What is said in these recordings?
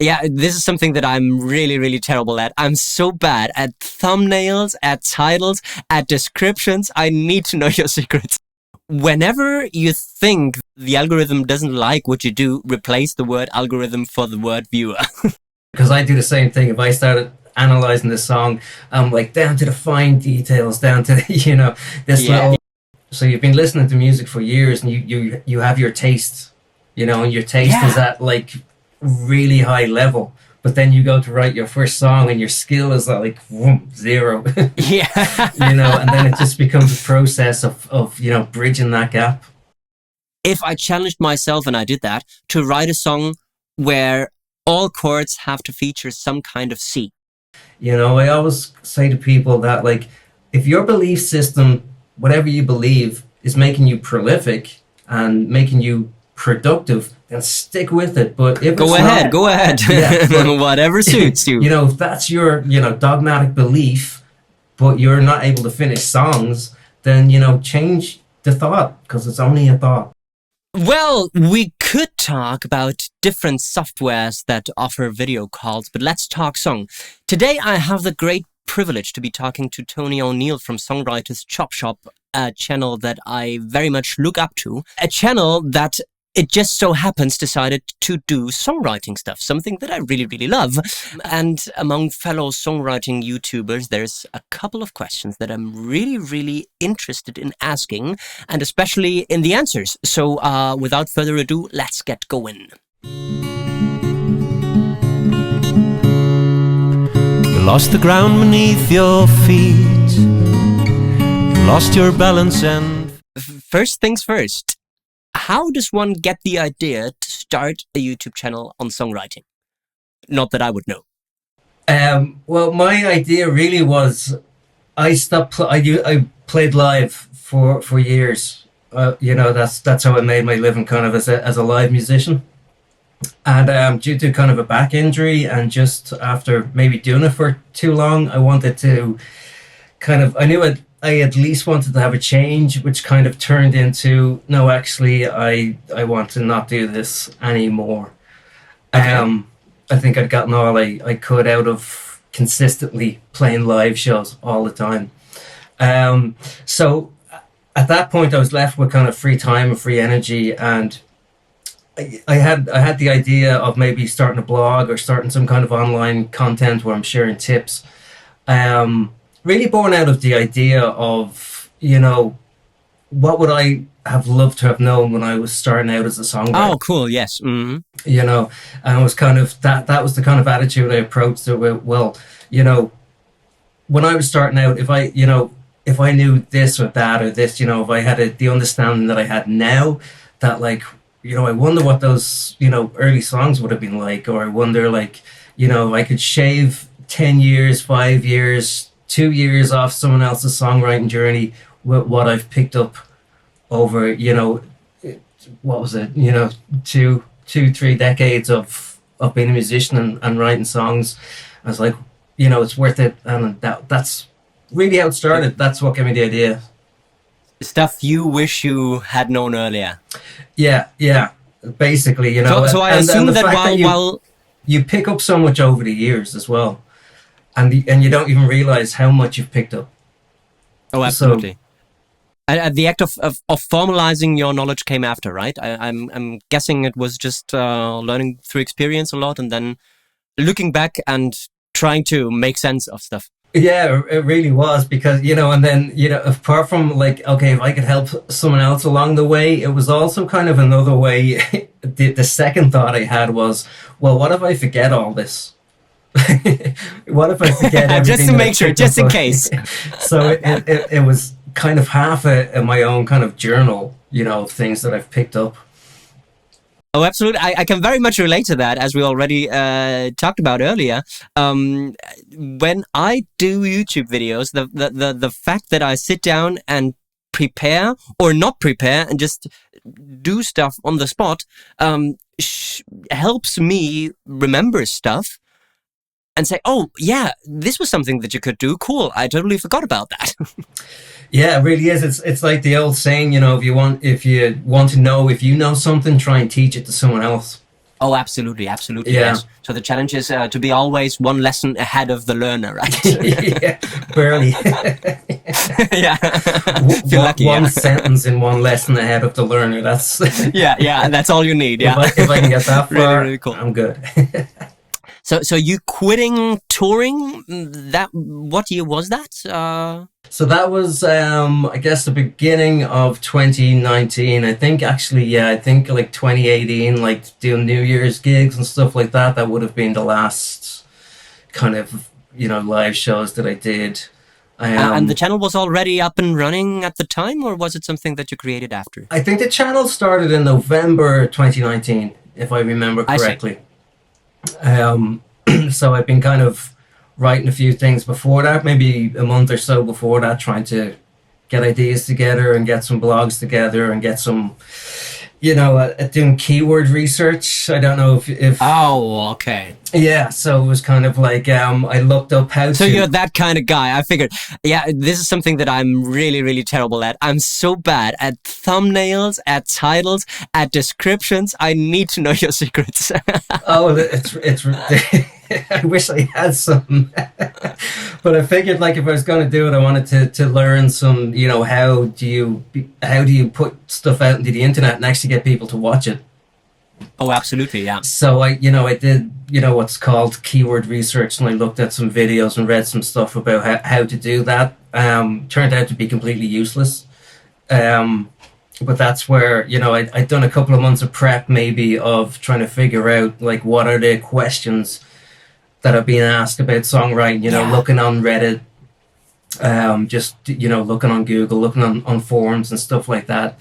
Yeah, this is something that I'm really, really terrible at. I'm so bad at thumbnails, at titles, at descriptions. I need to know your secrets. Whenever you think the algorithm doesn't like what you do, replace the word algorithm for the word viewer. Because I do the same thing. If I started analyzing this song, I'm like down to the fine details, down to this little. So you've been listening to music for years, and you have your taste, and your taste is at like really high level. But then you go to write your first song, and your skill is at like zero. Yeah, and then it just becomes a process of bridging that gap. If I challenged myself, and I did that, to write a song where all chords have to feature some kind of C. I always say to people that, like, if your belief system, whatever you believe, is making you prolific and making you productive, then stick with it. But if go ahead. Yeah, whatever suits you. If that's your, dogmatic belief, but you're not able to finish songs, then, change the thought, because it's only a thought. Well, we could talk about different softwares that offer video calls, but let's talk song. Today, I have the great privilege to be talking to Tony O'Neill from Songwriters ChopShop, a channel that I very much look up to, a channel that it just so happens decided to do songwriting stuff, something that I really, really love. And among fellow songwriting YouTubers, there's a couple of questions that I'm really, really interested in asking, and especially in the answers. So without further ado, let's get going. You lost the ground beneath your feet. You lost your balance and... First things first. How does one get the idea to start a YouTube channel on songwriting? Not that I would know. Well, my idea really was I played live for years. That's how I made my living, kind of as a live musician. And due to kind of a back injury, and just after maybe doing it for too long, I wanted to I knew I at least wanted to have a change, which kind of turned into, no, actually, I want to not do this anymore. Okay. I think I'd gotten all I could out of consistently playing live shows all the time. So at that point, I was left with kind of free time and free energy, and I had the idea of maybe starting a blog or starting some kind of online content where I'm sharing tips. Really born out of the idea of, what would I have loved to have known when I was starting out as a songwriter. Oh, cool. Yes. Mm-hmm. And it was kind of that was the kind of attitude I approached it with. Well, when I was starting out, if I knew this or that or this, if I had the understanding that I had now, that I wonder what those, early songs would have been like, or I wonder I could shave 10 years, 5 years, 2 years off someone else's songwriting journey with what I've picked up over, what was it, 2-3 decades of being a musician and writing songs. I was like, it's worth it. And that's really how it started. That's what gave me the idea. Stuff you wish you had known earlier. Yeah. Basically, So I assume that while you pick up so much over the years as well. And you don't even realize how much you've picked up. Oh, absolutely. So, the act of formalizing your knowledge came after, right? I'm guessing it was just learning through experience a lot, and then looking back and trying to make sense of stuff. Yeah, it really was, because and then apart from okay, if I could help someone else along the way, it was also kind of another way. The second thought I had was, well, what if I forget all this? What if I forget everything? Just to make sure, just in case. So it was kind of half of my own kind of journal, things that I've picked up. Oh, absolutely. I can very much relate to that, as we already talked about earlier. When I do YouTube videos, the fact that I sit down and prepare or not prepare and just do stuff on the spot helps me remember stuff and say, oh, yeah, this was something that you could do. Cool. I totally forgot about that. Yeah, it really is. It's like the old saying, if you want to know if you know something, try and teach it to someone else. Oh, absolutely, absolutely, Yeah. yes. So the challenge is to be always one lesson ahead of the learner, right? Yeah, barely. Yeah, if you're lucky, One yeah. sentence in one lesson ahead of the learner. That's Yeah, yeah, that's all you need, yeah. if I can get that Really, far, really cool. I'm good. So you quitting touring, that, what year was that? So that was, I guess, the beginning of 2019. I think actually, yeah, I think like 2018, like doing New Year's gigs and stuff like that. That would have been the last kind of, live shows that I did. And the channel was already up and running at the time, or was it something that you created after? I think the channel started in November 2019, if I remember correctly. So I've been kind of writing a few things before that, maybe a month or so before that, trying to get ideas together and get some blogs together and get some, doing keyword research. I don't know if Oh, okay. yeah, so it was kind of like I looked up how So to. you're that kind of guy. I figured, yeah, this is something that I'm really, really terrible at. I'm so bad at thumbnails, at titles, at descriptions. I need to know your secrets. Oh, it's. I wish I had some, but I figured like if I was going to do it, I wanted to learn some. How do you put stuff out into the internet and actually get people to watch it? Oh, absolutely, yeah. So I did, what's called keyword research, and I looked at some videos and read some stuff about how to do that. Turned out to be completely useless. But that's where, I'd done a couple of months of prep maybe of trying to figure out like what are the questions that are being asked about songwriting, Yeah. looking on Reddit, just, looking on Google, looking on forums and stuff like that.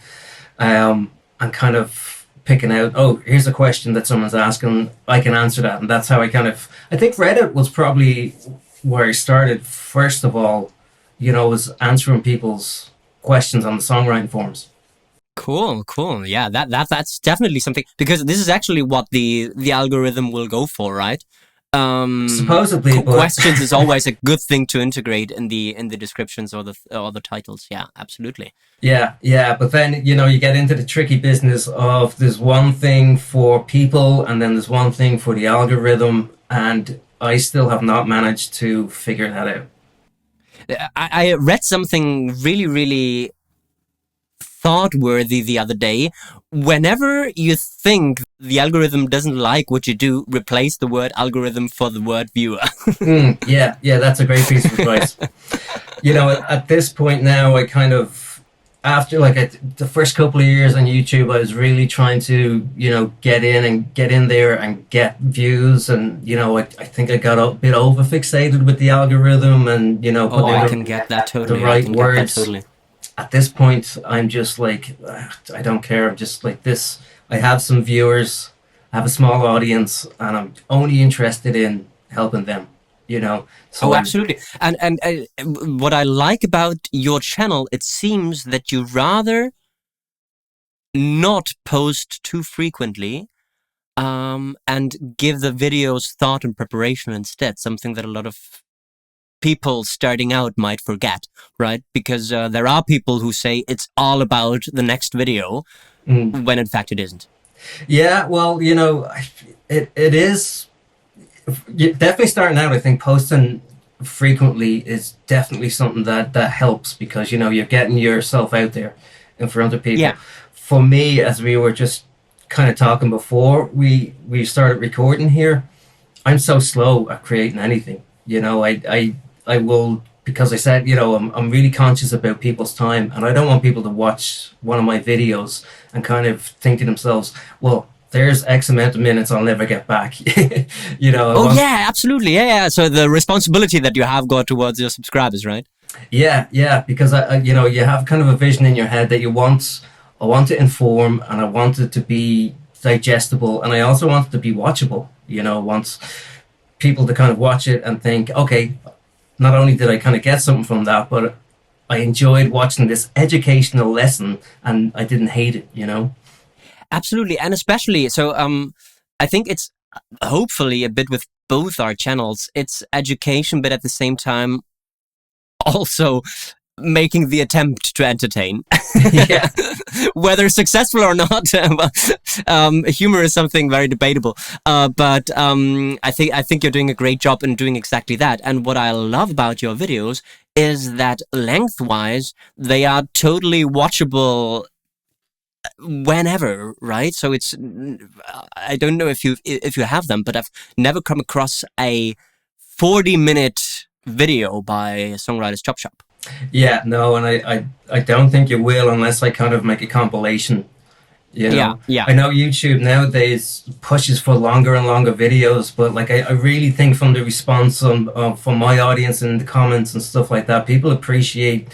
And kind of picking out, oh, here's a question that someone's asking, I can answer that. And that's how I think Reddit was probably where I started first of all, was answering people's questions on the songwriting forums. Cool, cool. Yeah, that's definitely something, because this is actually what the algorithm will go for, right? Supposedly, but questions is always a good thing to integrate in the descriptions or the titles. Yeah, absolutely. yeah. But then you get into the tricky business of there's one thing for people, and then there's one thing for the algorithm, and I still have not managed to figure that out. I read something really, really thought-worthy the other day. Whenever you think the algorithm doesn't like what you do, replace the word algorithm for the word viewer. Yeah, that's a great piece of advice. At this point now, I kind of, after the first couple of years on YouTube, I was really trying to, get in there and get views. And, I think I got a bit over fixated with the algorithm and, putting I can get that totally. the right I can get that words. totally. At this point, I'm just like, I don't care. I'm just like this. I have some viewers, I have a small audience, and I'm only interested in helping them, So Oh, absolutely. And what I like about your channel, it seems that you rather not post too frequently, and give the videos thought and preparation instead, something that a lot of people starting out might forget, right? Because there are people who say it's all about the next video, when in fact it isn't. Yeah, well, it is definitely starting out. I think posting frequently is definitely something that helps, because you're getting yourself out there in front of people. Yeah. For me, as we were just kind of talking before we started recording here, I'm so slow at creating anything. I will, because I said, I'm really conscious about people's time, and I don't want people to watch one of my videos and kind of think to themselves, well, there's X amount of minutes I'll never get back. Yeah, absolutely. Yeah. So the responsibility that you have got towards your subscribers, right? Yeah, because you have kind of a vision in your head that I want to inform, and I want it to be digestible, and I also want it to be watchable. Want people to kind of watch it and think, okay, not only did I kind of get something from that, but I enjoyed watching this educational lesson, and I didn't hate it. Absolutely, and especially so. I think it's hopefully a bit with both our channels. It's education, but at the same time, also making the attempt to entertain. Yeah. Whether successful or not, humor is something very debatable. But I think you're doing a great job in doing exactly that. And what I love about your videos is that lengthwise they are totally watchable whenever, right? So it's, I don't know if you have them, but I've never come across a 40-minute video by Songwriters ChopShop. Yeah, no, and I don't think you will unless I kind of make a compilation. You know, Yeah. I know YouTube nowadays pushes for longer and longer videos, but like I really think from the response from my audience and the comments and stuff like that, people appreciate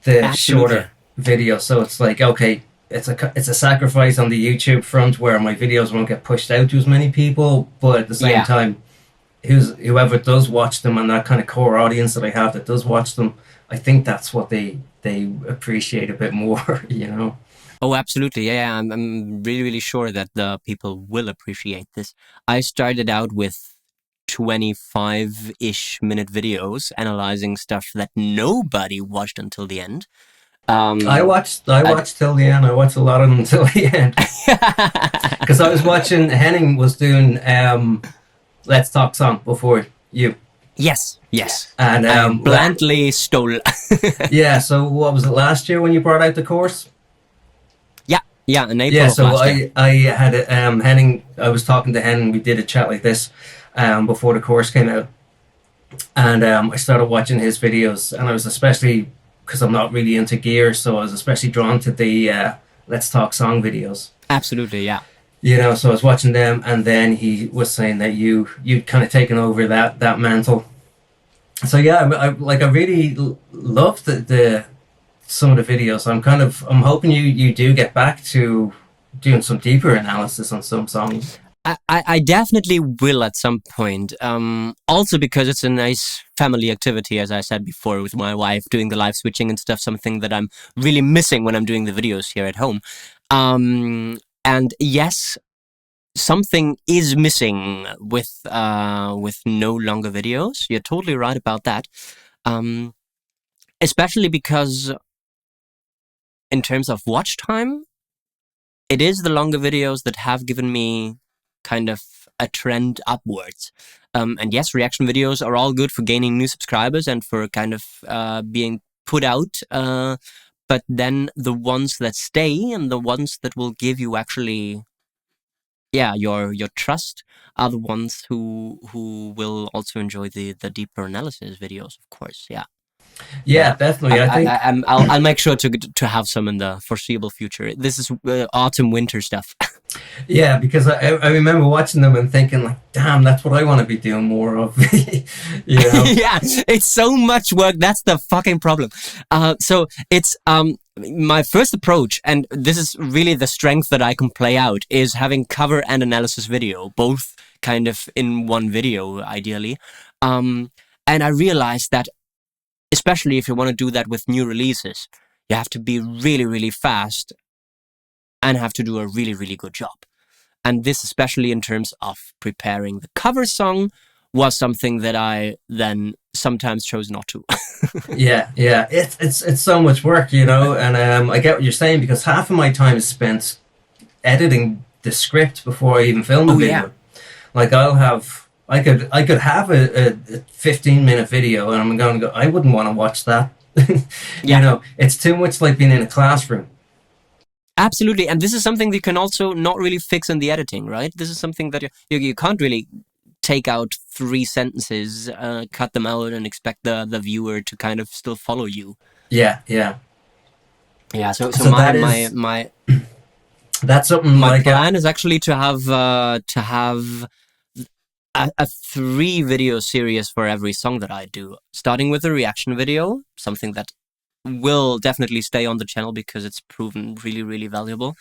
the Absolutely. shorter video. So it's like, okay, it's a sacrifice on the YouTube front where my videos won't get pushed out to as many people, but at the same time, whoever does watch them and that kind of core audience that I have that does watch them, I think that's what they appreciate a bit more, you know. Oh, absolutely. Yeah, I'm really, really sure that the people will appreciate this. I started out with 25-ish minute videos analyzing stuff that nobody watched until the end. I watched till the end. I watched a lot of them till the end. Because I was watching, Henning was doing Let's Talk Song before you. Yes. And I blandly stole. Yeah, so what was it, last year when you brought out the course? Yeah, in April. Yeah, so last year. I had Henning, I was talking to Henning, we did a chat like this before the course came out. And I started watching his videos, and I was especially, because I'm not really into gear, so I was especially drawn to the Let's Talk Song videos. Absolutely, yeah. You know, so I was watching them, and then he was saying that you'd kind of taken over that mantle. So yeah, I really loved the some of the videos. I'm hoping you do get back to doing some deeper analysis on some songs. I definitely will at some point. Also because it's a nice family activity, as I said before, with my wife doing the live switching and stuff, something that I'm really missing when I'm doing the videos here at home. And yes, something is missing with no longer videos. You're totally right about that. Especially because in terms of watch time, it is the longer videos that have given me kind of a trend upwards. And yes, reaction videos are all good for gaining new subscribers and for kind of being put out. But then the ones that stay and the ones that will give you actually, your trust are the ones who will also enjoy the deeper analysis videos, of course. Yeah, definitely. I think I'll make sure to have some in the foreseeable future. This is autumn winter stuff. Yeah, because I remember watching them and thinking like, damn, that's what I want to be doing more of. You know? Yeah, it's so much work. That's the fucking problem. So it's my first approach, and this is really the strength that I can play out, is having cover and analysis video, both kind of in one video, ideally. And I realized that, especially if you want to do that with new releases, you have to be really, really fast and have to do a really, really good job. And this, especially in terms of preparing the cover song, was something that I then sometimes chose not to. Yeah, it's so much work, you know, and I get what you're saying, because half of my time is spent editing the script before I even film the video. Yeah. Like I could have a 15-minute video, and I'm going to go, I wouldn't want to watch that. You know, it's too much like being in a classroom. Absolutely, and this is something you can also not really fix in the editing, right? This is something that you can't really take out 3 sentences, cut them out, and expect the viewer to kind of still follow you. Yeah. So my that's something my like plan is actually to have a 3 video series for every song that I do, starting with a reaction video, something that will definitely stay on the channel because it's proven really, really valuable.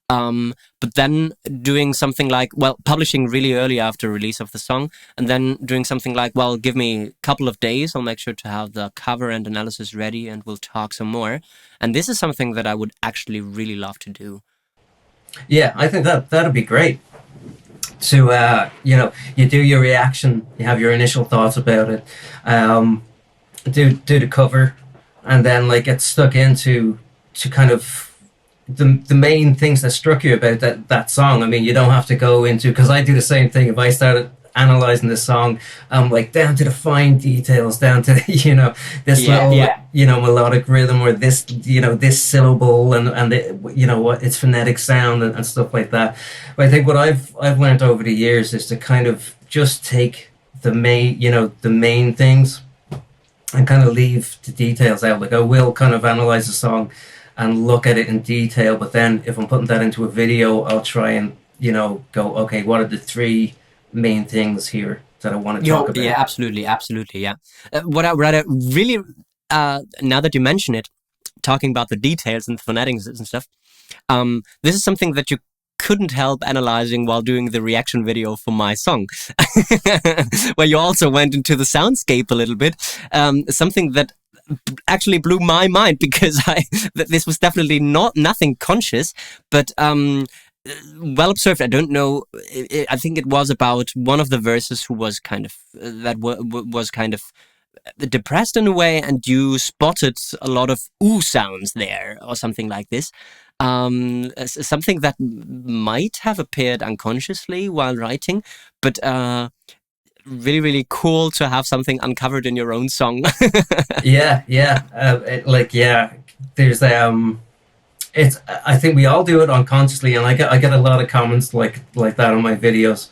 But then doing something like, publishing really early after release of the song, and then doing something like, give me a couple of days, I'll make sure to have the cover and analysis ready, and we'll talk some more. And this is something that I would actually really love to do. Yeah, I think that'd be great. To you do your reaction, you have your initial thoughts about it, do the cover, and then like get stuck into to kind of the main things that struck you about that song. I mean, you don't have to go into, because I do the same thing. If I started analyzing the song, I'm like down to the fine details, down to this little melodic rhythm, or this this syllable, and the, what its phonetic sound, and stuff like that. But I think what I've learned over the years is to kind of just take the main things and kind of leave the details out. Like I will kind of analyze the song and look at it in detail, but then if I'm putting that into a video, I'll try and go, okay, what are the three main things here that I want to talk about? Yeah, absolutely, yeah. What I really, now that you mention it, talking about the details and the phonetics and stuff, this is something that you couldn't help analyzing while doing the reaction video for my song, where you also went into the soundscape a little bit. Something that actually blew my mind, because this was definitely nothing conscious, but well observed. I don't know. I think it was about one of the verses who was kind of was kind of depressed in a way, and you spotted a lot of ooh sounds there, or something like this. Something that might have appeared unconsciously while writing, but really, really cool to have something uncovered in your own song. Yeah. There's it's. I think we all do it unconsciously, and I get a lot of comments like that on my videos.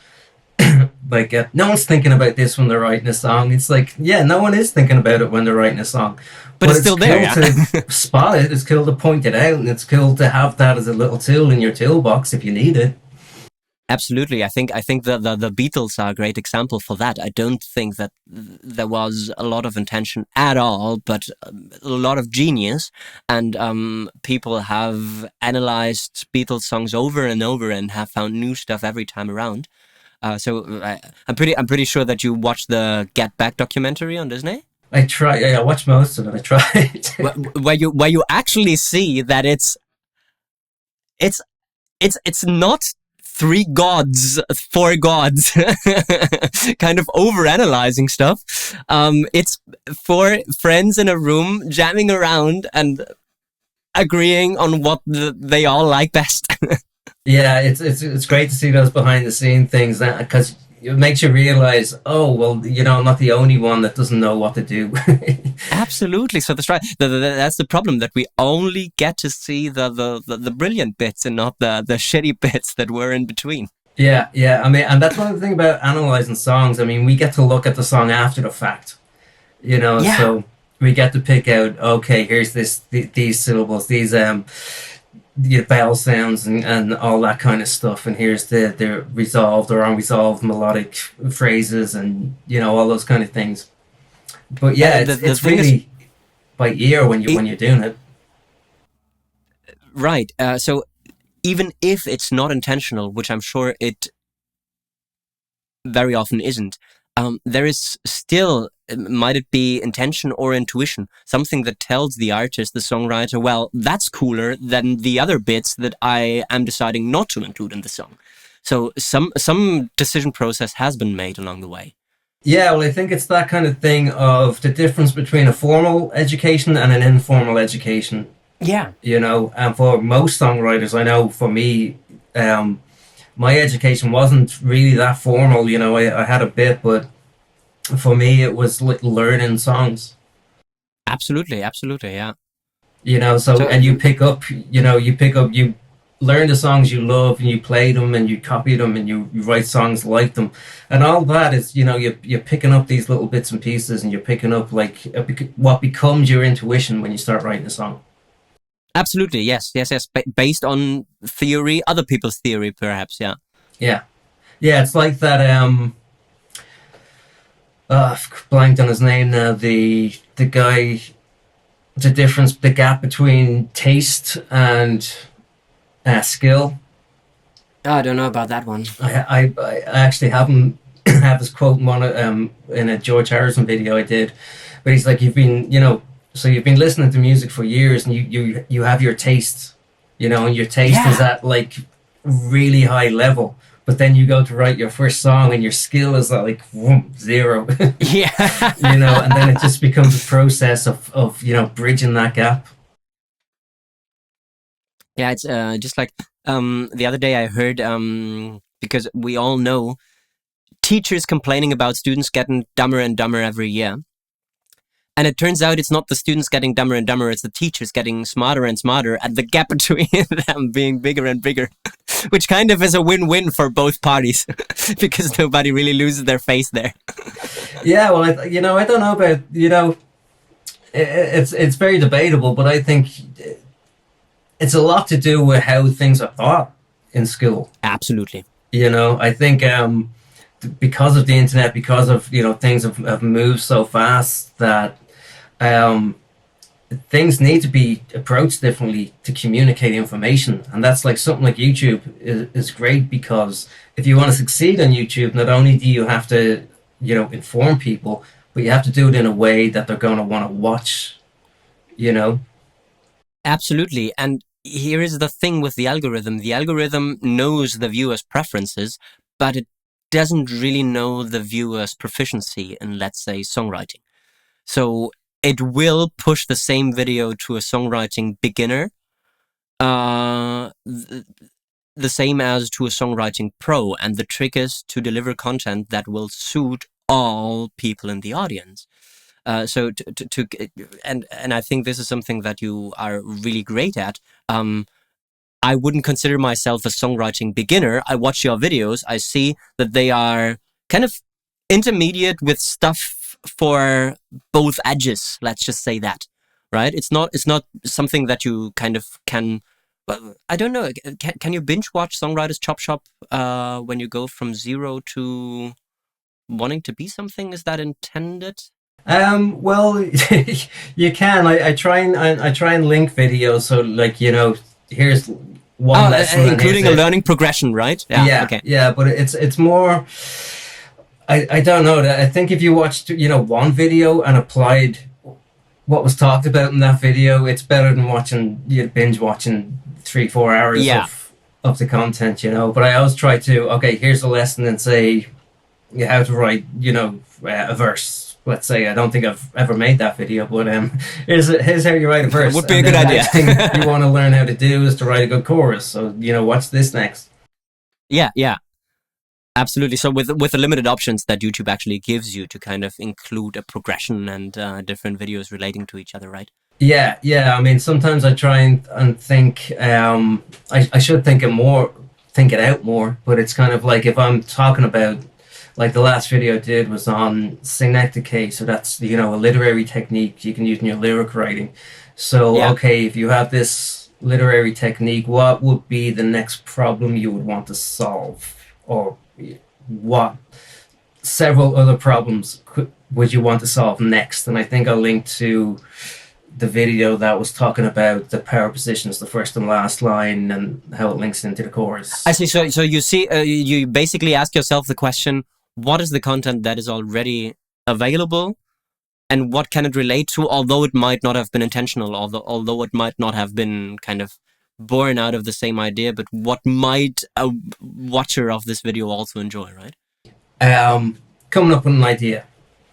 Like, no one's thinking about this when they're writing a song. It's like, yeah, no one is thinking about it when they're writing a song, but it's still there. Cool to spot it. It's cool to point it out, and it's cool to have that as a little tool in your toolbox if you need it. Absolutely. I think the Beatles are a great example for that. I don't think that there was a lot of intention at all, but a lot of genius. And people have analyzed Beatles songs over and over and have found new stuff every time around. So I'm pretty sure that you watched the Get Back documentary on Disney. I tried. I watched most of it. I tried. where you actually see that it's not three gods, four gods, kind of overanalyzing stuff. It's four friends in a room jamming around and agreeing on what they all like best. Yeah, it's great to see those behind the scene things, because it makes you realize, oh well, I'm not the only one that doesn't know what to do. Absolutely. So that's right. That's the problem, that we only get to see the brilliant bits and not the shitty bits that were in between. Yeah. I mean, and that's one of the things about analyzing songs. I mean, we get to look at the song after the fact, Yeah. So we get to pick out, okay, here's these syllables, these vowel sounds and all that kind of stuff, and here's the resolved or unresolved melodic phrases, and all those kind of things. But yeah, it's really by ear when you're doing it. Right. So even if it's not intentional, which I'm sure it very often isn't, there is still, might it be intention or intuition, something that tells the artist, the songwriter, well, that's cooler than the other bits that I am deciding not to include in the song. So some decision process has been made along the way. Yeah, well, I think it's that kind of thing of the difference between a formal education and an informal education. Yeah. And for most songwriters, I know for me, my education wasn't really that formal. I had a bit, but for me, it was like learning songs. Absolutely, yeah. And you pick up, you learn the songs you love, and you play them, and you copy them, and you write songs like them, and all that is, you're picking up these little bits and pieces, and you're picking up like what becomes your intuition when you start writing a song. Absolutely, yes. Based on theory, other people's theory, perhaps, yeah. Yeah. It's like that. Blanked on his name now. The guy, the gap between taste and skill. I don't know about that one. I actually haven't have this quote in a George Harrison video I did, but he's like, you've been listening to music for years, and you have your taste, and your taste is at like really high level, but then you go to write your first song and your skill is like zero. Yeah. And then it just becomes a process of bridging that gap. Yeah, it's just like the other day I heard, because we all know teachers complaining about students getting dumber and dumber every year. And it turns out it's not the students getting dumber and dumber, it's the teachers getting smarter and smarter, and the gap between them being bigger and bigger, which kind of is a win-win for both parties because nobody really loses their face there. Yeah, well, I don't know about, it's very debatable, but I think it's a lot to do with how things are taught in school. Absolutely. I think because of the internet, because of, things have moved so fast that things need to be approached differently to communicate information. And that's like something like YouTube is great, because if you want to succeed on YouTube, not only do you have to, inform people, but you have to do it in a way that they're going to want to watch, Absolutely. And here is the thing with the algorithm. The algorithm knows the viewer's preferences, but it doesn't really know the viewer's proficiency in, let's say, songwriting. So it will push the same video to a songwriting beginner, the same as to a songwriting pro. And the trick is to deliver content that will suit all people in the audience. So and I think this is something that you are really great at. I wouldn't consider myself a songwriting beginner. I watch your videos. I see that they are kind of intermediate with stuff for both edges. Let's just say that, right? It's not something that you kind of can. Well, I don't know. Can you binge watch Songwriters ChopShop when you go from zero to wanting to be something? Is that intended? Well, you can. I try and link videos. So like, here's one lesson, including a learning progression, right? Yeah. Okay. Yeah, but it's more. I don't know. I think if you watched, one video and applied what was talked about in that video, it's better than binge watching 3-4 hours of the content, But I always try to, okay, here's a lesson and say how to write, a verse. Let's say, I don't think I've ever made that video, but here's how you write a verse. Would be a good idea. The next thing you want to learn how to do is to write a good chorus. So, what's this next? Yeah. Absolutely. So with the limited options that YouTube actually gives you to kind of include a progression and different videos relating to each other, right? Yeah. I mean, sometimes I try and think, I should think it out more, but it's kind of like if I'm talking about, like the last video I did was on synecdoche, so that's, a literary technique you can use in your lyric writing. So, okay, if you have this literary technique, what would be the next problem you would want to solve? Or what several other problems would you want to solve next? And I think I'll link to the video that was talking about the power positions, the first and last line, and how it links into the chorus. I see. So you see, you basically ask yourself the question, what is the content that is already available, and what can it relate to, although it might not have been intentional, although it might not have been kind of born out of the same idea, but what might a watcher of this video also enjoy, right? Coming up with an idea.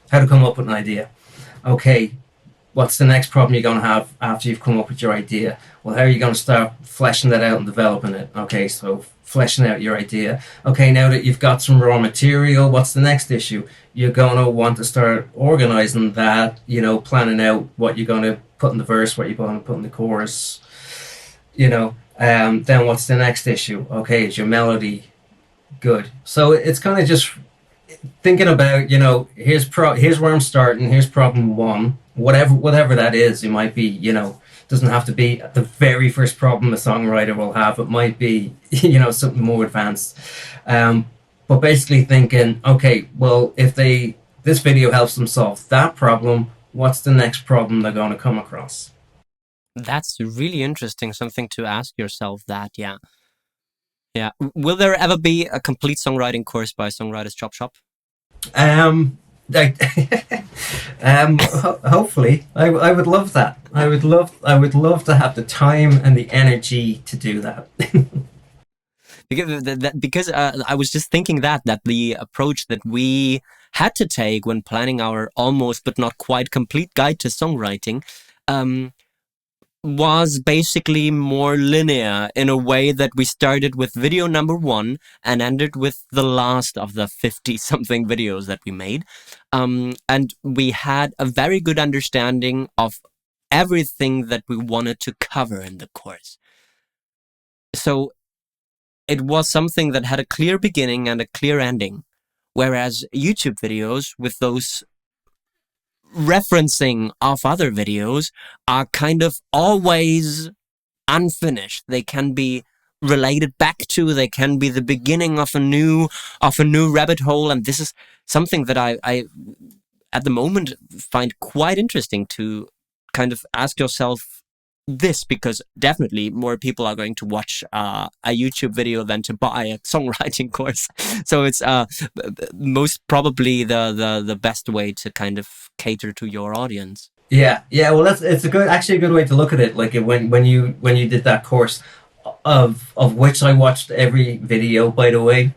How to come up with an idea. Okay, what's the next problem you're going to have after you've come up with your idea? Well, how are you going to start fleshing that out and developing it? Okay, so fleshing out your idea. Okay, now that you've got some raw material, what's the next issue? You're going to want to start organizing that, planning out what you're going to put in the verse, what you're going to put in the chorus. Then what's the next issue? Okay, is your melody good? So it's kind of just thinking about, here's where I'm starting, here's problem one, whatever that is. It might be, doesn't have to be the very first problem a songwriter will have. It might be, something more advanced. But basically thinking, okay, well, if this video helps them solve that problem, what's the next problem they're going to come across? That's really interesting. Something to ask yourself that, yeah. Will there ever be a complete songwriting course by Songwriters ChopShop? Hopefully, I would love that. I would love to have the time and the energy to do that. Because I was just thinking that the approach that we had to take when planning our almost but not quite complete guide to songwriting was basically more linear, in a way that we started with video number 1 and ended with the last of the 50-something videos that we made. And we had a very good understanding of everything that we wanted to cover in the course. So it was something that had a clear beginning and a clear ending, whereas YouTube videos with those referencing of other videos are kind of always unfinished. They can be related back to, they can be the beginning of a new rabbit hole, and this is something that I at the moment find quite interesting to kind of ask yourself this, because definitely more people are going to watch a YouTube video than to buy a songwriting course. So it's most probably the best way to kind of cater to your audience. Yeah. Well, it's actually a good way to look at it. Like when you did that course, of which I watched every video, by the way.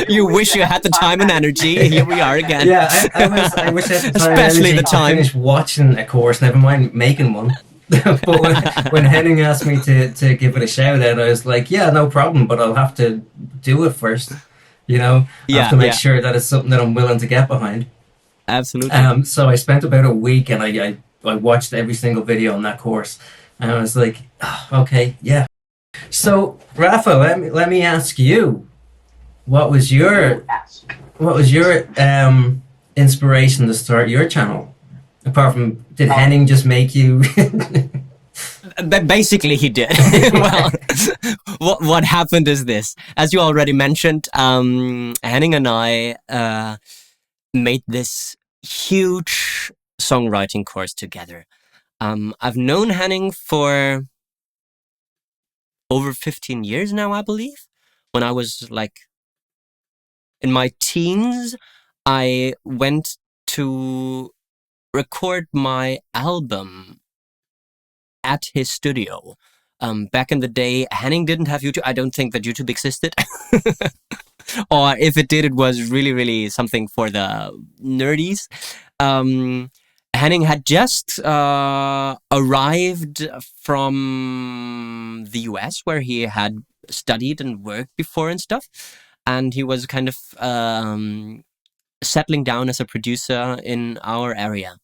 You wish you had the time and energy. Here we are again. Yeah, I wish I had the time, especially the time to finish watching a course, never mind making one. But when Henning asked me to give it a shout out, I was like, yeah, no problem, but I'll have to do it first. You know, I have to make sure that it's something that I'm willing to get behind. Absolutely. So I spent about a week, and I watched every single video on that course, and I was like, oh, okay, yeah. So, Rafa, let me ask you, what was your inspiration to start your channel? Apart from, did Henning just make you? Basically, he did. Well, what happened is this. As you already mentioned, Henning and I made this huge songwriting course together. I've known Henning for over 15 years now, I believe. When I was like in my teens, I went to record my album at his studio. Back in the day, Henning didn't have YouTube. I don't think that YouTube existed. Or if it did, it was really, really something for the nerdies. Henning had just arrived from the US, where he had studied and worked before and stuff. And he was kind of settling down as a producer in our area.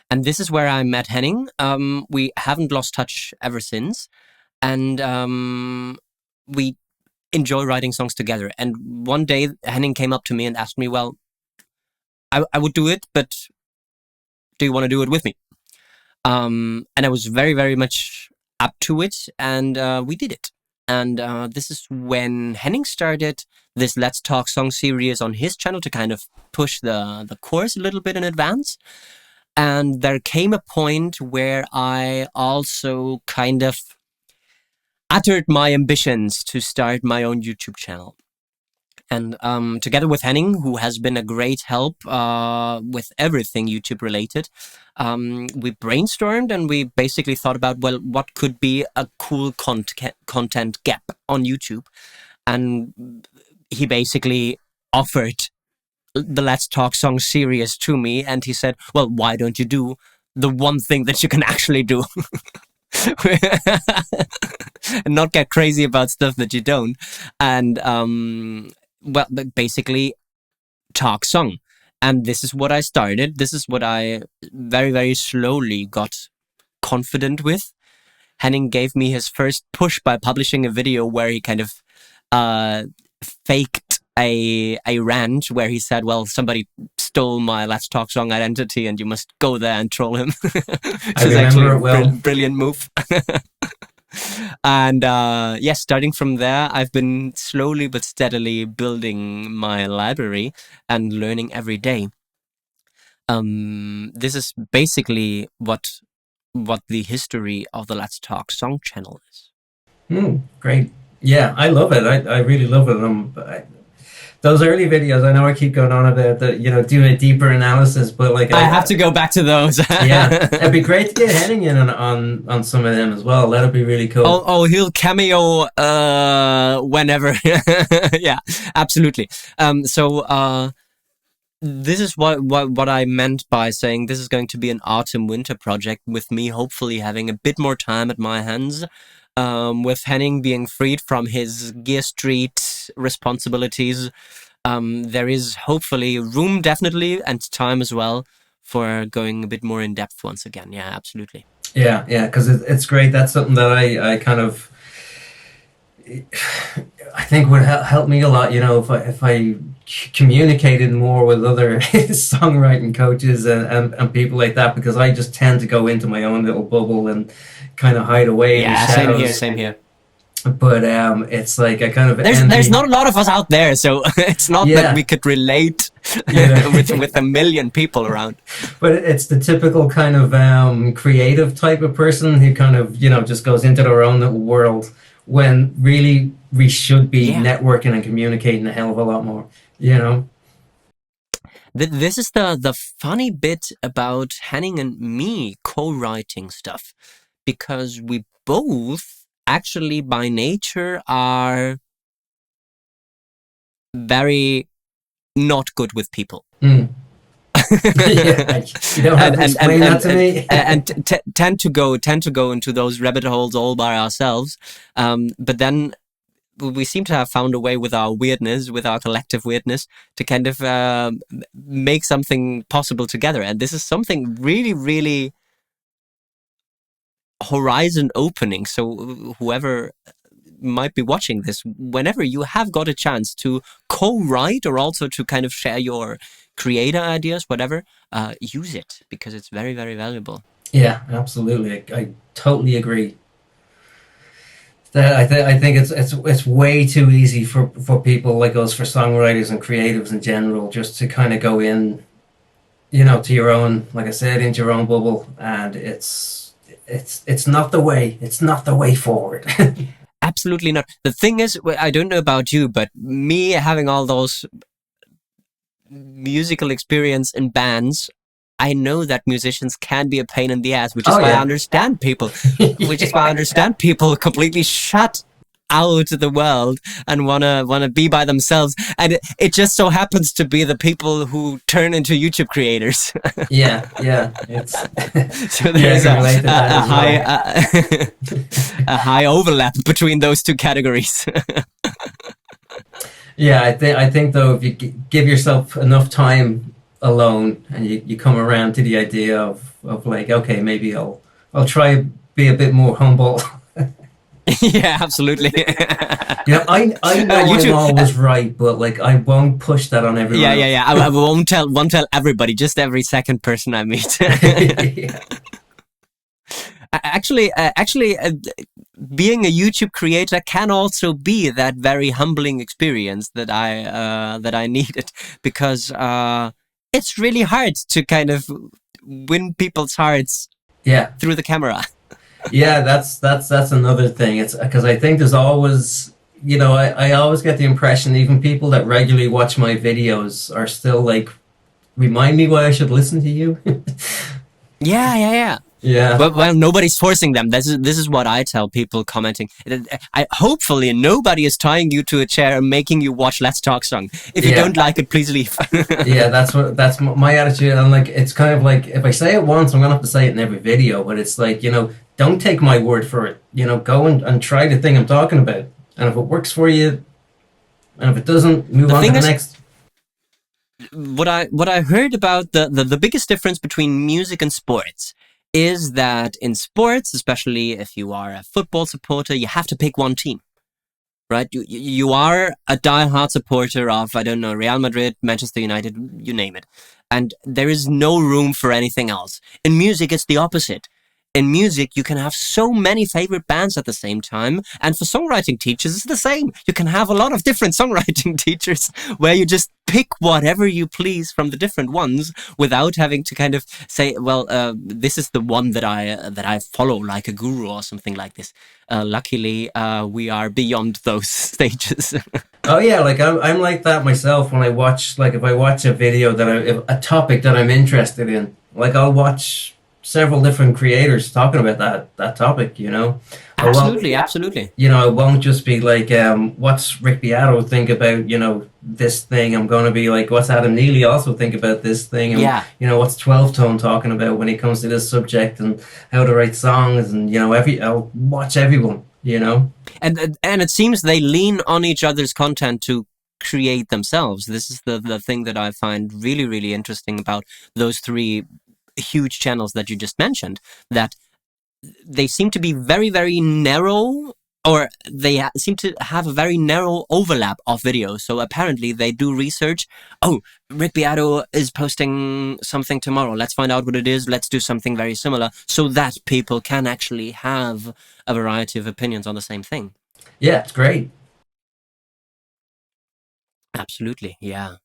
And this is where I met Henning. We haven't lost touch ever since. And we enjoy writing songs together. And one day, Henning came up to me and asked me, well, I would do it, but do you want to do it with me? And I was very, very much up to it, and we did it. And this is when Henning started this Let's Talk Song series on his channel to kind of push the course a little bit in advance. And there came a point where I also kind of uttered my ambitions to start my own YouTube channel. And together with Henning, who has been a great help with everything YouTube related, we brainstormed and we basically thought about, well, what could be a cool content gap on YouTube? And he basically offered the Let's Talk Song series to me, and he said, well, why don't you do the one thing that you can actually do? And not get crazy about stuff that you don't. And well, basically talk song. And this is what I started. This is what I very, very slowly got confident with. Henning gave me his first push by publishing a video where he kind of faked a rant where he said, well, somebody stole my Let's Talk Song identity and you must go there and troll him. I remember it well. Brilliant move. And yes, starting from there, I've been slowly but steadily building my library and learning every day. This is basically what the history of the Let's Talk Song channel is. Great. Yeah, I love it. I really love it. those early videos, I know I keep going on about the, doing a deeper analysis, but like I have to go back to those. yeah, it'd be great to get Henning in on some of them as well. That'd be really cool. He'll cameo whenever. Yeah, absolutely. This is what I meant by saying this is going to be an autumn-winter project, with me hopefully having a bit more time at my hands, with Henning being freed from his Gear Street responsibilities. There is hopefully room, definitely, and time as well, for going a bit more in depth once again. Yeah, absolutely. Yeah, because it's great. That's something that I kind of, I think would help me a lot, if I communicated more with other songwriting coaches and people like that, because I just tend to go into my own little bubble and kind of hide away. Yeah, in the shadows. same here. But it's like I kind of there's not a lot of us out there, so it's not that we could relate with a million people around. But it's the typical kind of creative type of person who kind of just goes into their own little world, when really we should be networking and communicating a hell of a lot more. This is the funny bit about Henning and me co-writing stuff, because we both actually by nature are very not good with people. You don't have to explain that to me. and tend to go into those rabbit holes all by ourselves. But then we seem to have found a way with our weirdness, with our collective weirdness, to kind of make something possible together. And this is something really, really horizon opening. So whoever might be watching this, whenever you have got a chance to co-write or also to kind of share your creator ideas, whatever, use it, because it's very, very valuable. Yeah, absolutely. I totally agree. I think it's way too easy for people like us, for songwriters and creatives in general, just to kind of go in, to your own, like I said, into your own bubble, and it's not the way. It's not the way forward. Absolutely not. The thing is, I don't know about you, but me having all those musical experience in bands, I know that musicians can be a pain in the ass, which is why I understand people. Which is why I understand people completely shut out of the world and wanna be by themselves, and it just so happens to be the people who turn into YouTube creators. yeah. It's so there's a high overlap between those two categories. Yeah, I think though, if you give yourself enough time alone and you come around to the idea of like, okay, maybe I'll try be a bit more humble. Yeah, absolutely. I know I'm always right, but like I won't push that on everyone. Yeah. I won't tell everybody, just every second person I meet. Actually, being a YouTube creator can also be that very humbling experience that I needed, because it's really hard to kind of win people's hearts through the camera. Yeah, that's another thing. It's because I think there's always, I always get the impression even people that regularly watch my videos are still like, remind me why I should listen to you. Yeah. But well, nobody's forcing them. This is what I tell people commenting. Hopefully nobody is tying you to a chair and making you watch Let's Talk Song. If you don't like it, please leave. Yeah, that's my attitude. And like, it's kind of like, if I say it once, I'm gonna have to say it in every video. But it's like, don't take my word for it. Go and try the thing I'm talking about. And if it works for you, and if it doesn't, move on to the next. What I heard about the biggest difference between music and sports is that in sports, especially if you are a football supporter, you have to pick one team, right? You are a diehard supporter of, I don't know, Real Madrid, Manchester United, you name it. And there is no room for anything else. In music, it's the opposite. In music, you can have so many favorite bands at the same time. And for songwriting teachers, it's the same. You can have a lot of different songwriting teachers where you just pick whatever you please from the different ones without having to kind of say, well, this is the one that I follow like a guru or something like this. Luckily, we are beyond those stages. Oh yeah, like I'm like that myself when I watch, like if I watch a video a topic that I'm interested in, like I'll watch several different creators talking about that topic, you know. Absolutely, absolutely. You know, it won't just be like, what's Rick Beato think about, you know, this thing? I'm going to be like, what's Adam Neely also think about this thing? And, you know, what's 12 Tone talking about when it comes to this subject and how to write songs? And, you know, I'll watch everyone, you know. And it seems they lean on each other's content to create themselves. This is the thing that I find really, really interesting about those three huge channels that you just mentioned, that they seem to be very, very narrow, or they seem to have a very narrow overlap of videos. So apparently they do research. Oh, Rick Beato is posting something tomorrow. Let's find out what it is. Let's do something very similar so that people can actually have a variety of opinions on the same thing. Yeah, it's great. Absolutely, yeah.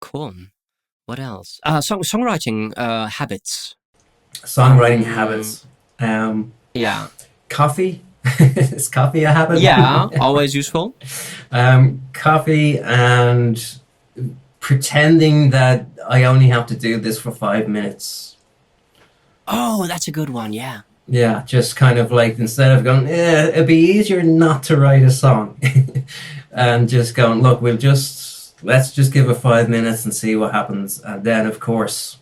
Cool. What else? Songwriting habits. Songwriting habits. Yeah. Coffee. Is coffee a habit? Yeah, always useful. Coffee and pretending that I only have to do this for 5 minutes. Oh, that's a good one, yeah. Yeah, just kind of like, instead of going, it'd be easier not to write a song. And just going, look, let's just give it 5 minutes and see what happens. And then, of course,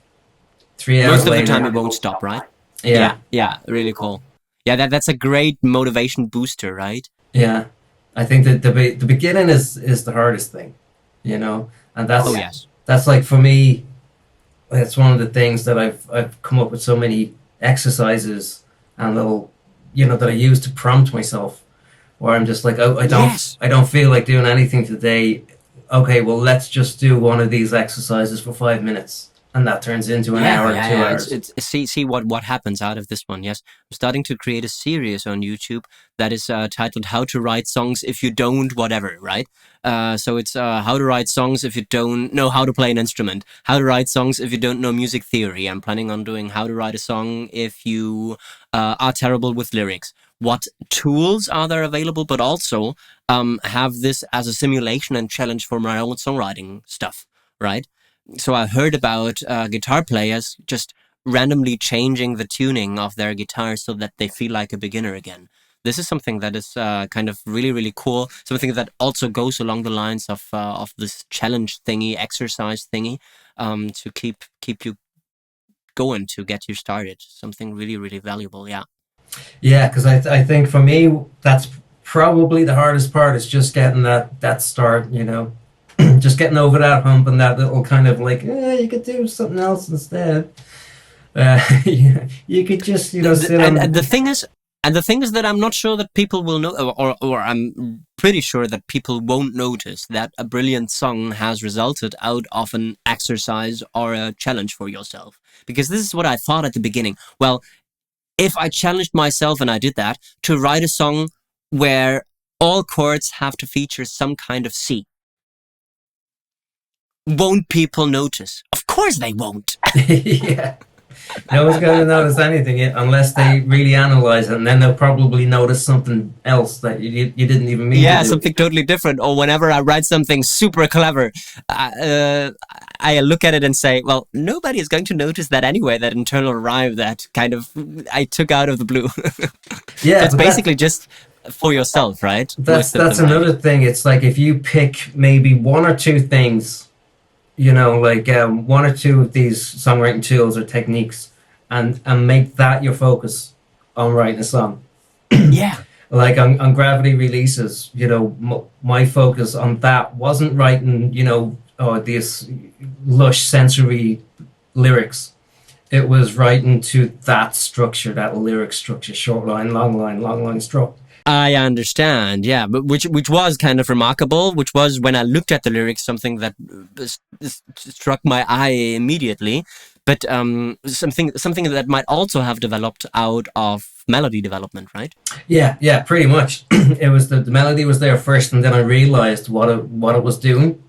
3 hours Most of later, the time it won't stop, right? Yeah. Yeah, really cool. Yeah, that's a great motivation booster, right? Yeah. I think that the beginning is the hardest thing, you know? And that's like, for me, that's one of the things that I've come up with so many exercises and little, you know, that I use to prompt myself, where I'm just like, I don't feel like doing anything today. Okay, well, let's just do one of these exercises for 5 minutes. And that turns into an hour or 2 hours. See what happens out of this one. Yes, I'm starting to create a series on YouTube that is titled "How to Write Songs If You Don't Whatever." Right? So it's how to write songs if you don't know how to play an instrument. How to write songs if you don't know music theory. I'm planning on doing how to write a song if you are terrible with lyrics. What tools are there available? But also have this as a simulation and challenge for my own songwriting stuff. Right? So I heard about guitar players just randomly changing the tuning of their guitar so that they feel like a beginner again. This is something that is kind of really, really cool. Something that also goes along the lines of this challenge thingy, exercise thingy, to keep you going, to get you started. Something really, really valuable. Yeah. Yeah, because I think for me, that's probably the hardest part, is just getting that start, you know. Just getting over that hump and that little kind of like, you could do something else instead. You could just, you know, sit on. And the thing is that I'm not sure that people will know, or I'm pretty sure that people won't notice that a brilliant song has resulted out of an exercise or a challenge for yourself. Because this is what I thought at the beginning. Well, if I challenged myself, and I did that, to write a song where all chords have to feature some kind of C, won't people notice? Of course they won't. Yeah. No one's going to notice anything unless they really analyze it, and then they'll probably notice something else that you didn't even mean to do. Yeah, something totally different. Or whenever I write something super clever, I look at it and say, well, nobody is going to notice that anyway, that internal rhyme that kind of I took out of the blue. Yeah, so it's basically just for yourself, right? That's another thing. It's like, if you pick maybe one or two things, you know, like one or two of these songwriting tools or techniques, and make that your focus on writing a song. Yeah. Like on Gravity Releases, you know, my focus on that wasn't writing, you know, these lush sensory lyrics. It was writing to that structure, that lyric structure, short line, long line, stroke. I understand, yeah, but which was kind of remarkable, which was, when I looked at the lyrics, something that struck my eye immediately, but something that might also have developed out of melody development, right? Yeah, pretty much. It was the melody was there first, and then I realized what it was doing,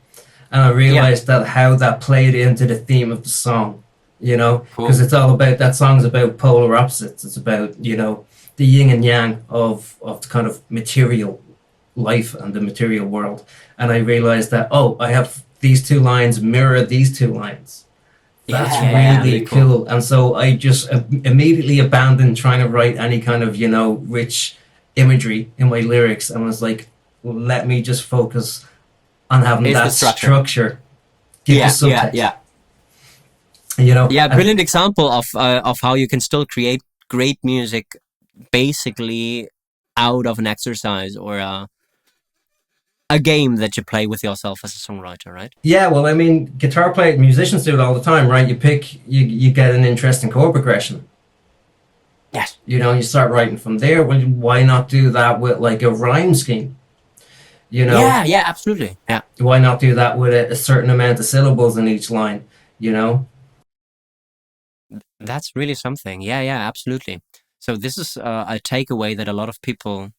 and I realized that how that played into the theme of the song, you know, Cool. because it's all about, that song's about polar opposites. It's about, you know, the yin and yang of the kind of material life and the material world. And I realized that, oh, I have these two lines mirror these two lines. That's really cool. And so I just immediately abandoned trying to write any kind of, you know, rich imagery in my lyrics, and was like, let me just focus on having that structure. Give the subtext. You know, brilliant example of how you can still create great music basically out of an exercise or a game that you play with yourself as a songwriter, right? Yeah, well, I mean, guitar players, musicians do it all the time, right? You get an interesting chord progression. Yes. You know, you start writing from there. Well, why not do that with like a rhyme scheme? You know? Yeah, absolutely. Yeah. Why not do that with a certain amount of syllables in each line, you know? That's really something. Yeah, absolutely. So this is a takeaway that a lot of people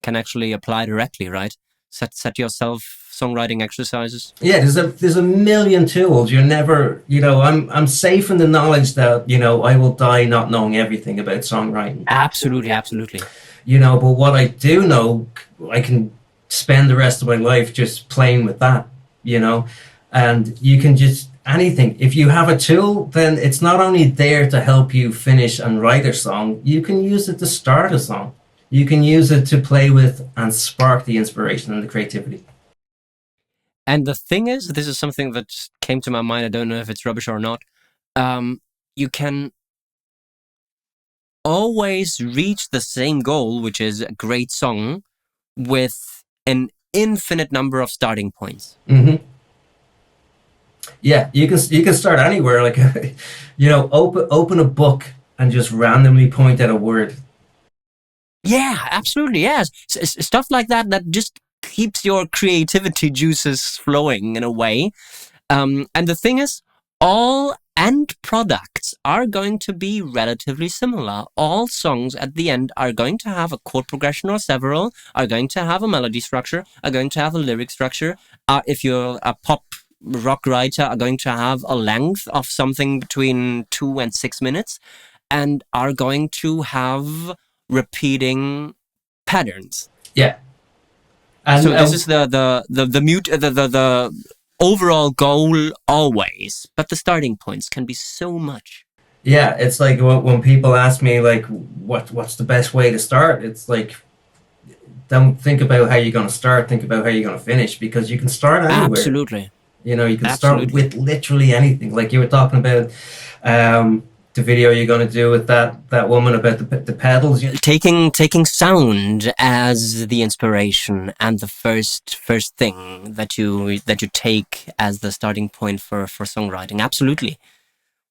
can actually apply directly, right? Set yourself songwriting exercises. Yeah, there's a million tools. You're never, you know, I'm safe in the knowledge that, you know, I will die not knowing everything about songwriting. Absolutely. You know, but what I do know, I can spend the rest of my life just playing with that, you know, and you can just, anything. If you have a tool, then it's not only there to help you finish and write a song, you can use it to start a song. You can use it to play with and spark the inspiration and the creativity. And the thing is, this is something that just came to my mind. I don't know if it's rubbish or not. You can always reach the same goal, which is a great song, with an infinite number of starting points. Mm-hmm. Yeah, you can start anywhere. Like, you know, open a book and just randomly point at a word. Yeah, absolutely. Yes, stuff like that just keeps your creativity juices flowing in a way. And the thing is, all end products are going to be relatively similar. All songs at the end are going to have a chord progression or several, are going to have a melody structure, are going to have a lyric structure. If you're a pop rock writer, are going to have a length of something between 2 and 6 minutes, and are going to have repeating patterns. Yeah. And so this is the overall goal always, but the starting points can be so much. Yeah, it's like when people ask me like what's the best way to start, it's like, don't think about how you're going to start, think about how you're going to finish, because you can start anywhere. Absolutely. You know, you can start with literally anything. Like you were talking about the video you're going to do with that woman about the pedals. Taking sound as the inspiration and the first thing that you take as the starting point for songwriting. Absolutely.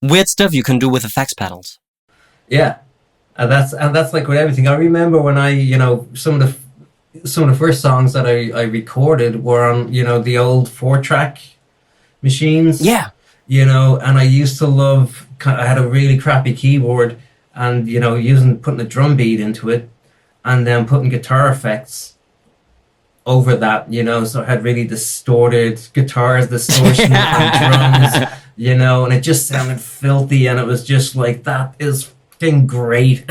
Weird stuff you can do with effects pedals. Yeah. And that's like with everything. I remember when I, you know, some of the first songs that I recorded were on, you know, the old 4-track machines. Yeah. You know, and I used to love, I had a really crappy keyboard, and, you know, putting a drum beat into it and then putting guitar effects over that, you know, so I had really distorted guitars, distortion and drums, you know, and it just sounded filthy, and it was just like, that is fucking great,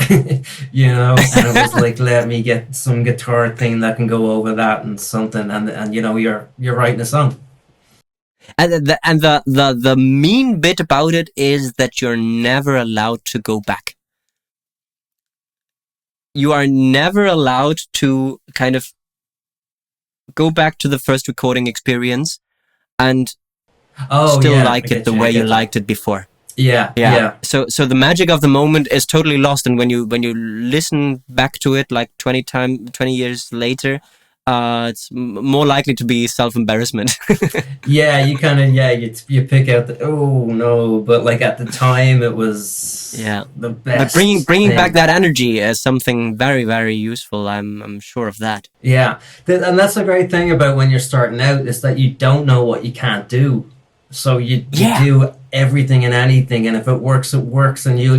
you know, and it was like, let me get some guitar thing that can go over that and something, and you know, you're writing a song. And the mean bit about it is that you're never allowed to go back. You are never allowed to kind of go back to the first recording experience and still like it the way you liked it before. Yeah. So the magic of the moment is totally lost, and when you listen back to it like 20 years later, it's more likely to be self-embarrassment. Yeah, you kind of, you pick out oh no, but like at the time it was the best. But bringing back that energy is something very, very useful. I'm sure of that. Yeah, and that's the great thing about when you're starting out, is that you don't know what you can't do. So you do everything and anything, and if it works, it works, and you'll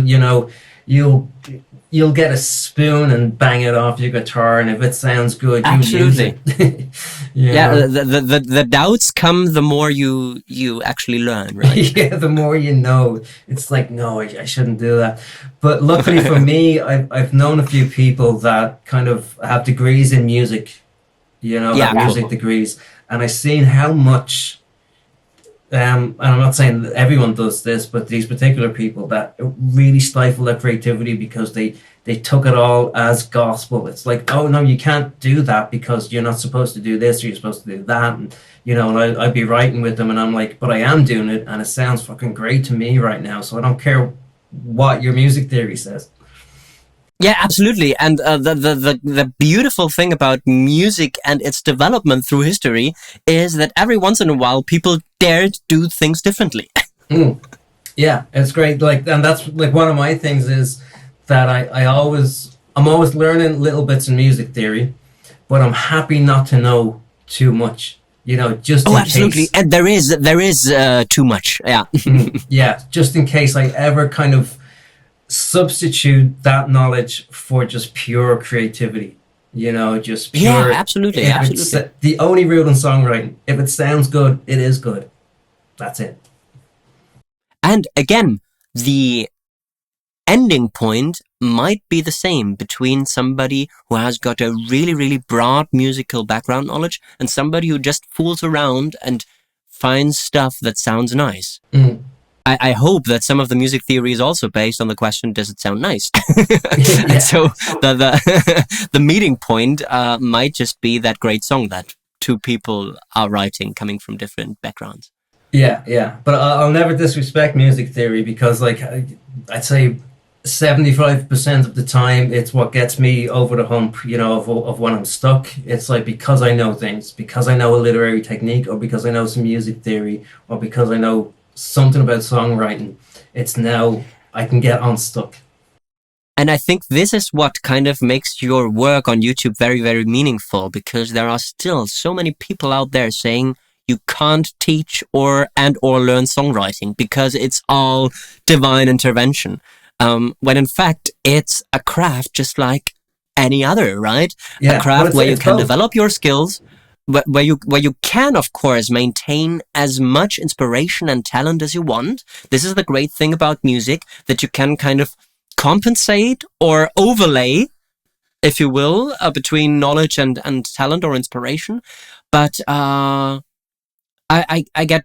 get a spoon and bang it off your guitar, and if it sounds good, absolutely, you use it. You Yeah, know? the doubts come the more you actually learn, right? Yeah, the more you know, it's like, no, I shouldn't do that. But luckily for me, I've known a few people that kind of have degrees in music, you know, Yeah, have music absolutely. degrees, and I've seen how much. And I'm not saying that everyone does this, but these particular people that really stifle their creativity because they took it all as gospel. It's like, oh no, you can't do that because you're not supposed to do this or you're supposed to do that, and you know, and I'd be writing with them, and I'm like, but I am doing it, and it sounds fucking great to me right now, so I don't care what your music theory says. Yeah, absolutely. And the beautiful thing about music and its development through history is that every once in a while people dare to do things differently. Mm. Yeah, it's great. Like, and that's like one of my things is that I'm always learning little bits in music theory, but I'm happy not to know too much. You know, just Oh, in absolutely. case. And there is too much. Yeah. Yeah, just in case I ever kind of substitute that knowledge for just pure creativity. You know, just Yeah, pure. absolutely, If it's absolutely. the only rule in songwriting, if it sounds good, it is good. That's it. And again, the ending point might be the same between somebody who has got a really, really broad musical background knowledge and somebody who just fools around and finds stuff that sounds nice. Mm. I hope that some of the music theory is also based on the question, does it sound nice? And Yeah. so the meeting point might just be that great song that two people are writing coming from different backgrounds. Yeah, yeah, but I'll never disrespect music theory because, like, I'd say 75% of the time, it's what gets me over the hump, you know, of when I'm stuck. It's like because I know things, because I know a literary technique, or because I know some music theory, or because I know something about songwriting. It's now I can get unstuck. And I think this is what kind of makes your work on YouTube very, very meaningful, because there are still so many people out there saying you can't teach or learn songwriting because it's all divine intervention. When in fact it's a craft just like any other, right? A Yeah, but craft where you it's can both. develop your skills, where you can of course maintain as much inspiration and talent as you want. This is the great thing about music, that you can kind of compensate or overlay, if you will, between knowledge and talent or inspiration. But I get,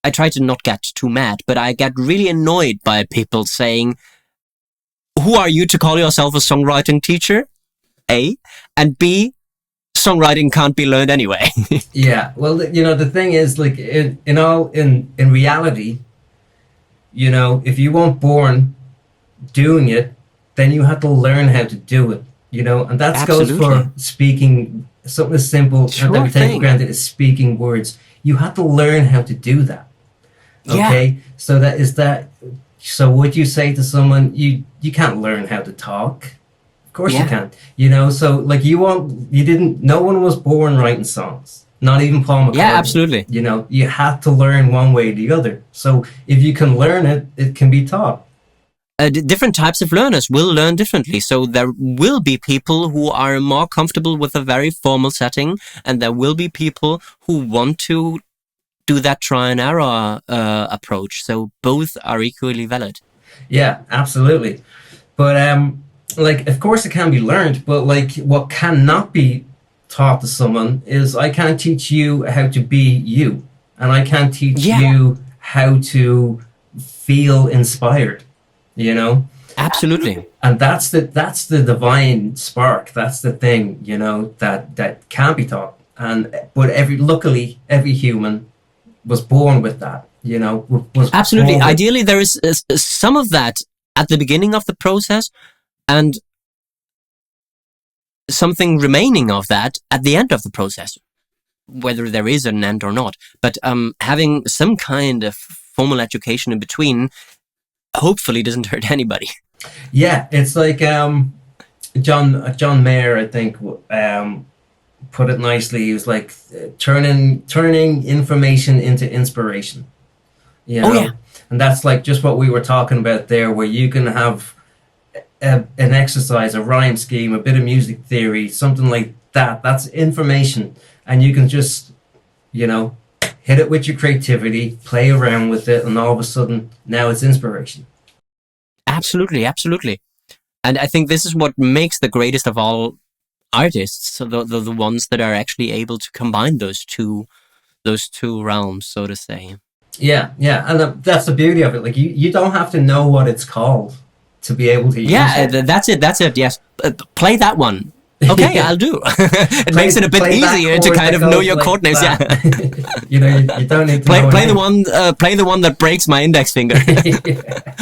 I try to not get too mad, but I get really annoyed by people saying, who are you to call yourself a songwriting teacher? A. And B, songwriting can't be learned anyway. Yeah, well, you know, the thing is, like, in reality, you know, if you weren't born doing it, then you have to learn how to do it, you know, and that goes Absolutely. for speaking something as simple that Sure we take for thing. granted as speaking words. You have to learn how to do that. Yeah. Okay, so that is that. So would you say to someone, you can't learn how to talk? Of course you Yeah. can't. You know, so like you didn't. No one was born writing songs. Not even Paul McCartney. Yeah, absolutely. You know, you had to learn one way or the other. So if you can learn it, it can be taught. Different types of learners will learn differently. So there will be people who are more comfortable with a very formal setting, and there will be people who want to do that try and error approach. So both are equally valid. Yeah, absolutely. But like of course it can be learned, but like what cannot be taught to someone is I can't teach you how to be you, and I can't teach Yeah, you how to feel inspired, you know? absolutely. And that's the divine spark. That's the thing, you know, that can't be taught. And but luckily every human was born with that, you know, was Absolutely. born with. Ideally, there is some of that at the beginning of the process and something remaining of that at the end of the process, whether there is an end or not. But having some kind of formal education in between hopefully doesn't hurt anybody. Yeah, it's like John Mayer, I think, put it nicely. He was like turning information into inspiration. You Oh, know, yeah. and that's like just what we were talking about there, where you can have an exercise, a rhyme scheme, a bit of music theory, something like That's information, and you can just, you know, hit it with your creativity, play around with it, and all of a sudden now it's inspiration. Absolutely, absolutely. And I think this is what makes the greatest of all artists, so the ones that are actually able to combine those two realms, so to say. Yeah, and that's the beauty of it. Like you don't have to know what it's called to be able to use it. That's it. Yes, play that one. Okay, Yeah. I'll do. It makes it a bit easier to kind of know your chord names. Yeah, you know, you don't need to play the one that breaks my index finger.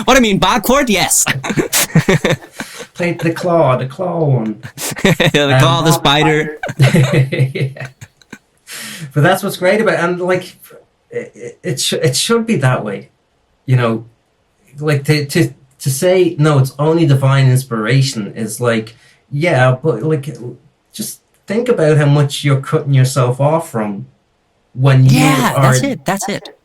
What I mean, bar chord, yes. Play the claw one. The claw, the spider. Yeah. But that's what's great about it. And like it should be that way, you know. Like to say no, it's only divine inspiration is like, yeah, but like just think about how much you're cutting yourself off from when you are. That's it.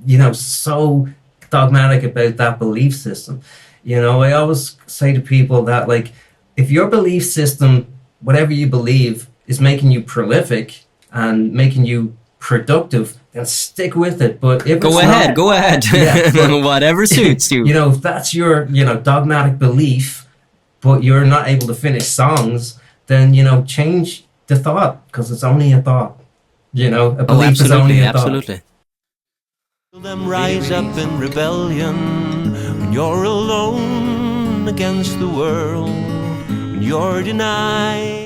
You know, so dogmatic about that belief system. You know, I always say to people that like, if your belief system, whatever you believe, is making you prolific and making you productive, then stick with it. But if go ahead. Yeah, whatever suits you. You know, if that's your, you know, dogmatic belief, but you're not able to finish songs, then, you know, change the thought, because it's only a thought. You know, a belief is only a thought. Absolutely. Them rise up in rebellion when you're alone against the world, when you're denied